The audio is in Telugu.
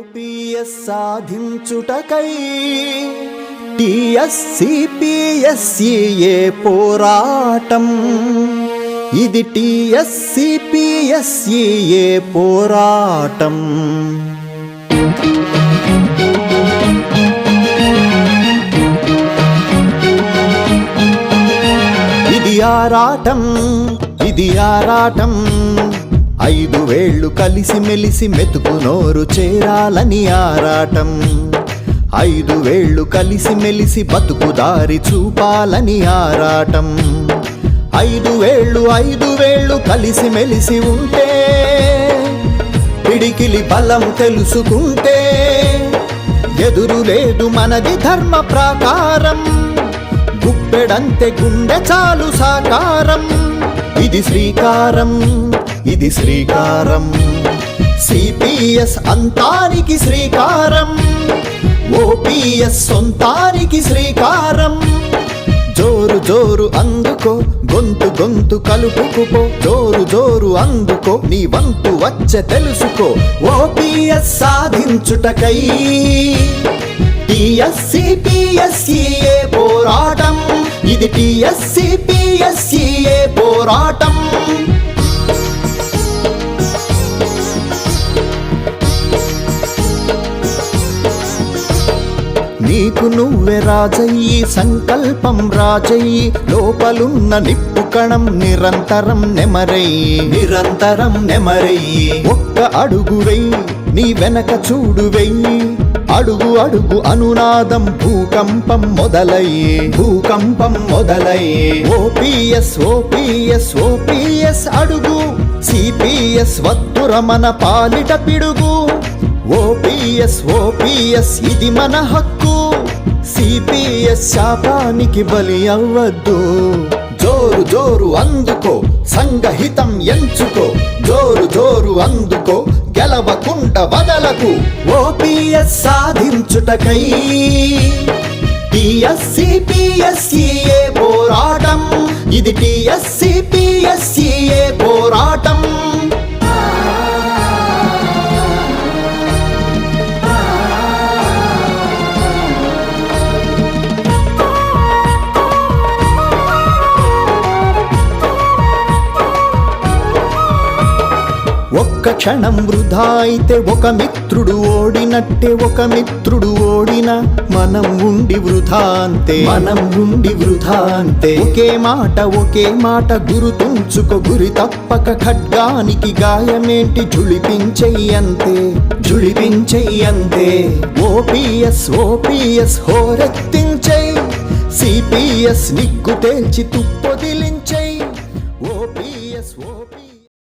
ఓపీఎస్ సాధించుటకై టీఎస్సీపీఎస్సీఏ పోరాటం. ఇది టీఎస్సీపీఎస్సీఏ పోరాటం. ఇది ఆరాటం, ఇది ఆరాటం. 5 వేళ్ళు కలిసి మెలిసి మెతుకు నోరు చేరాలని ఆరాటం. 5 వేళ్ళు కలిసి మెలిసి బతుకు దారి చూపాలని ఆరాటం. 5 వేళ్ళు కలిసి మెలిసి ఉంటే, పిడికిలి బలం తెలుసుకుంటే, ఎదురు లేదు మనది ధర్మ ప్రాకారం. గుప్పెడంతే గుండె చాలు సాకారం. ఇది శ్రీకారం, ఇది శ్రీకారం. సిపిఎస్ అంతానికి శ్రీకారం, ఓపీఎస్ సొంతానికి శ్రీకారం. జోరు జోరు అందుకో, గొంతు గొంతు కలుపుకుపో. జోరు జోరు అందుకో, నీ వంతు వచ్చే తెలుసుకో. ఓపీఎస్ సాధించుటకై టీఎస్సీపీఎస్సీఏ పోరాటం. ఇది టీఎస్సీపీఎస్సీఏ పోరాటం. నీకు నువ్వే రాజయ్యి, సంకల్పం రాజయ్యి. లోపలున్న నిప్పు కణం నిరంతరం నెమరయ్యి, నిరంతరం నెమరయ్యి. ఒక్క అడుగు వెయ్యి, నీ వెనక చూడు వెయ్యి. అడుగు అడుగు అనునాదం భూకంపం మొదలయ్యి, భూకంపం మొదలయ్యి. ఓపీఎస్ ఓపీఎస్ ఓపీఎస్ అడుగు. సిపిఎస్ వత్తుర మన పాలిట పిడుగు. ఓపీఎస్ ఓపీఎస్ ఇది మన హక్కు. సిపిఎస్ శాపానికి బలి అవ్వద్దు. జోరు జోరు అందుకో, సంఘహితం ఎంచుకో. జోరు జోరు అందుకో, గెలవకుండా వదలకు. ఓపీఎస్ సాధించుటకై టీఎస్సీపీఎస్సీఏ పోరాటం. ఇది టీఎస్సీపీఎస్సీఏ పోరాటం. ఒక్క క్షణం వృధా అయితే ఒక మిత్రుడు ఓడినట్టే. ఒక మిత్రుడు ఓడిన మనం ఉండి వృధా అంతే, మనం ఉండి వృధా అంతే. ఒకే మాట గురుతుంచుకో. గురి తప్పక ఖడ్గానికి గాయమేంటి, జుళిపించెయ్యంతే, జుళిపించెయ్యంతే. ఓపీఎస్ ఓపీఎస్ హోరెత్తించెయ్. సిపిఎస్ నిగ్గు తేల్చి తుప్పొదిలించెయ్. OPS OPS